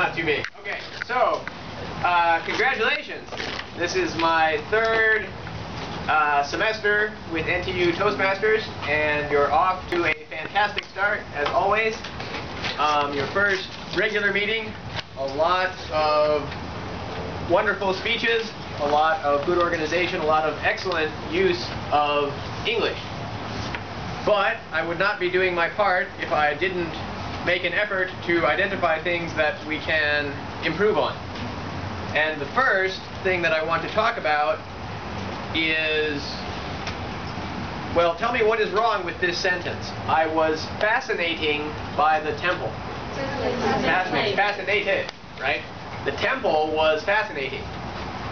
Not too big. Okay, so congratulations. This is my third semester with NTU Toastmasters, and you're off to a fantastic start, as always. Your first regular meeting, a lot of wonderful speeches, a lot of good organization, a lot of excellent use of English. But I would not be doing my part if I didn't make an effort to identify things that we can improve on. And the first thing that I want to talk about is, well, tell me what is wrong with this sentence. I was fascinating by the temple. Fascinated, right? The temple was fascinating.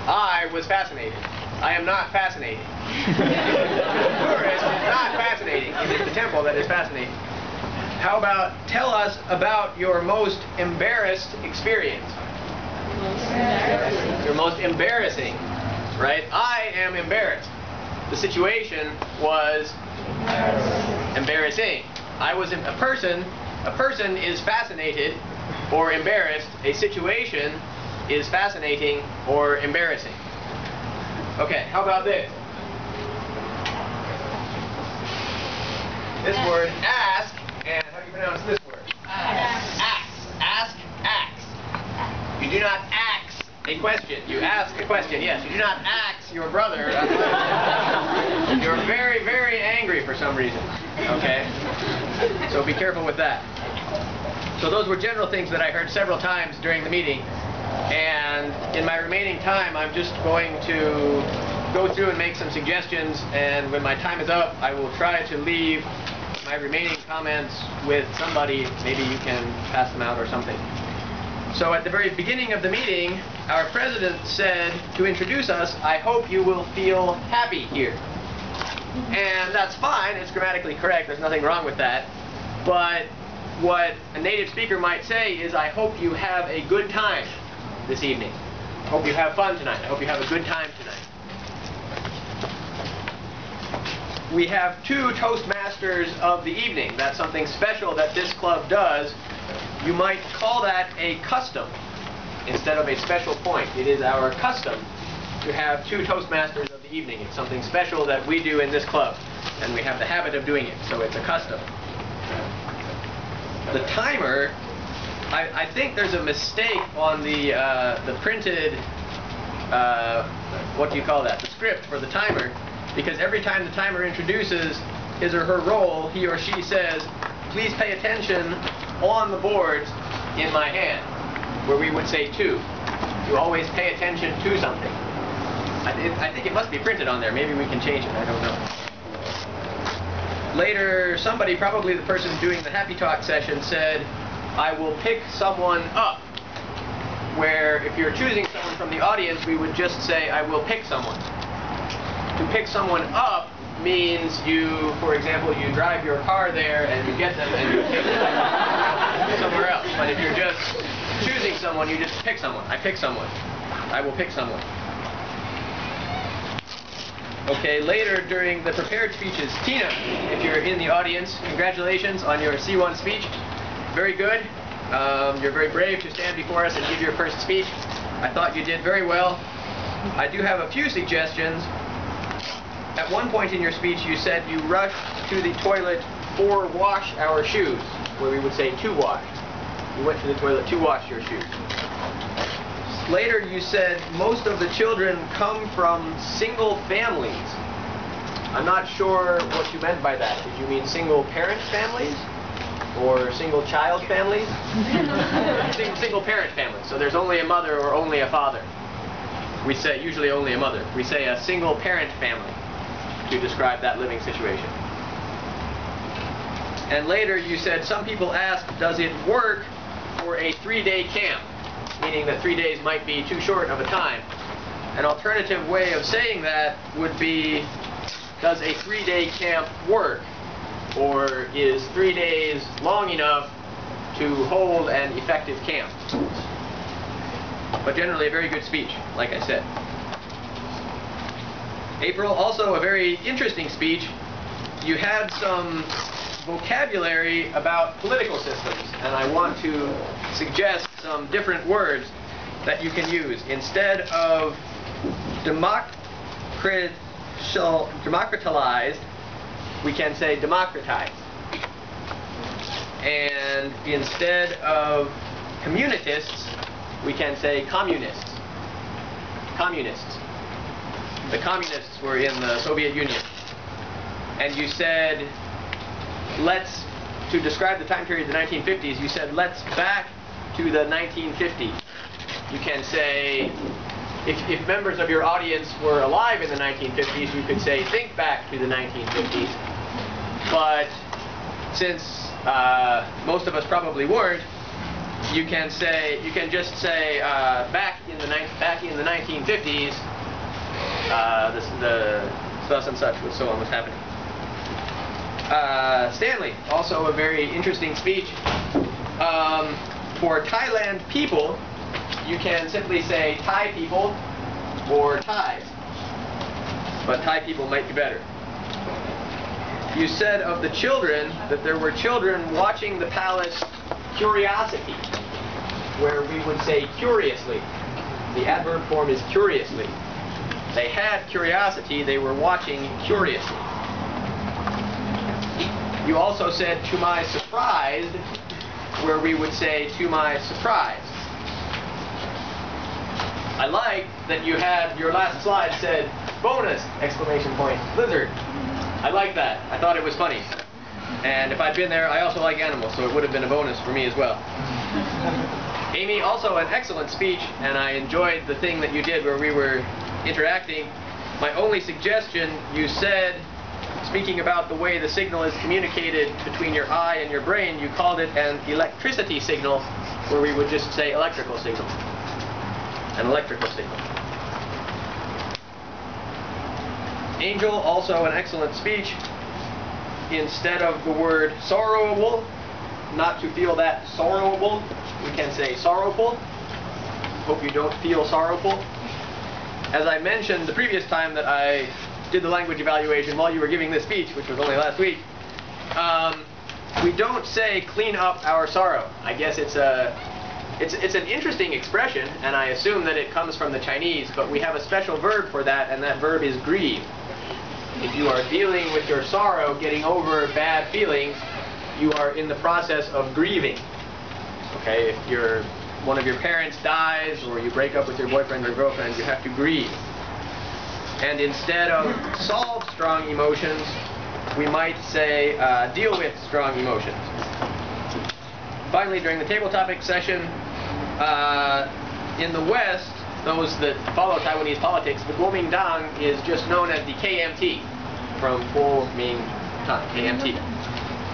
I was fascinated. I am not fascinating. The tourist is not fascinating. It is the temple that is fascinating. How about tell us about your most embarrassed experience? Your most embarrassing, right? I am embarrassed. The situation was embarrassing. I was a person. A person is fascinated or embarrassed. A situation is fascinating or embarrassing. Okay, how about this? This word, ask, and how do you pronounce this word? Ask. Ask, ask. You do not ask a question. You ask a question. Yes, you do not ask your brother. You're very, very angry for some reason. Okay? So be careful with that. So those were general things that I heard several times during the meeting. And in my remaining time, I'm just going to go through and make some suggestions, and when my time is up, I will try to leave my remaining comments with somebody. Maybe you can pass them out or something. So at the very beginning of the meeting, our president said, to introduce us, I hope you will feel happy here. And that's fine, it's grammatically correct, there's nothing wrong with that. But what a native speaker might say is, I hope you have a good time this evening. I hope you have fun tonight. I hope you have a good time tonight. We have two Toastmasters of the evening. That's something special that this club does. You might call that a custom instead of a special point. It is our custom to have two Toastmasters of the evening. It's something special that we do in this club, and we have the habit of doing it, so it's a custom. The timer, I think there's a mistake on the printed, what do you call that, the script for the timer, because every time the timer introduces his or her role, he or she says, please pay attention on the boards in my hand, where we would say to. You always pay attention to something. I think it must be printed on there. Maybe we can change it. I don't know. Later, somebody, probably the person doing the Happy Talk session, said, I will pick someone up, where if you're choosing someone from the audience, we would just say, I will pick someone. To pick someone up means you, for example, you drive your car there and you get them and you take them somewhere else. But if you're just choosing someone, you just pick someone. I pick someone. I will pick someone. Okay, later during the prepared speeches, Tina, if you're in the audience, congratulations on your C1 speech. Very good. You're very brave to stand before us and give your first speech. I thought you did very well. I do have a few suggestions. At one point in your speech, you said you rushed to the toilet for wash our shoes, where we would say to wash. You went to the toilet to wash your shoes. Later, you said most of the children come from single families. I'm not sure what you meant by that. Did you mean single parent families? Or single child families? Single parent families. So there's only a mother or only a father. We say usually only a mother. We say a single parent family to describe that living situation. And later you said some people ask, does it work for a 3-day camp? Meaning that 3 days might be too short of a time. An alternative way of saying that would be, does a 3-day camp work? Or is 3 days long enough to hold an effective camp? But generally a very good speech, like I said. April, also a very interesting speech. You had some vocabulary about political systems, and I want to suggest some different words that you can use. Instead of democratized, we can say democratized. And instead of communitists, we can say communists. Communists. The communists were in the Soviet Union. And you said, to describe the time period of the 1950s, you said, let's back to the 1950s. You can say, if members of your audience were alive in the 1950s, you could say, think back to the 1950s. But since most of us probably weren't, you can just say back in the 1950s, the such and such was so on was happening. Stanley, also a very interesting speech. For Thailand people, you can simply say Thai people or Thais, but Thai people might be better. You said of the children that there were children watching the palace curiosity, where we would say curiously. The adverb form is curiously. They had curiosity, they were watching curiously. You also said to my surprised, where we would say to my surprise. I like that you had your last slide said bonus exclamation point lizard. I like that. I thought it was funny. And if I'd been there, I also like animals, so it would have been a bonus for me as well. Amy, also an excellent speech, and I enjoyed the thing that you did where we were interacting. My only suggestion, you said, speaking about the way the signal is communicated between your eye and your brain, you called it an electricity signal, where we would just say electrical signal. An electrical signal. Angel, also an excellent speech. Instead of the word sorrowable, not to feel that sorrowable, we can say sorrowful. Hope you don't feel sorrowful. As I mentioned the previous time that I did the language evaluation while you were giving this speech, which was only last week, we don't say clean up our sorrow. I guess it's an interesting expression, and I assume that it comes from the Chinese, but we have a special verb for that, and that verb is grieve. If you are dealing with your sorrow, getting over bad feelings, you are in the process of grieving. Okay, if one of your parents dies, or you break up with your boyfriend or girlfriend, you have to grieve. And instead of solve strong emotions, we might say deal with strong emotions. Finally, during the table topic session, in the West, those that follow Taiwanese politics, the Kuomintang is just known as the KMT, from Kuomintang, KMT.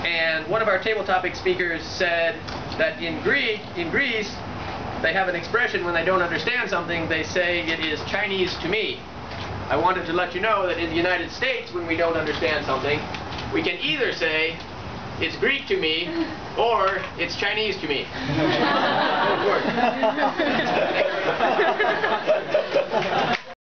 And one of our table topic speakers said that in Greece, they have an expression when they don't understand something, they say it is Chinese to me. I wanted to let you know that in the United States, when we don't understand something, we can either say it's Greek to me, or it's Chinese to me. Both work.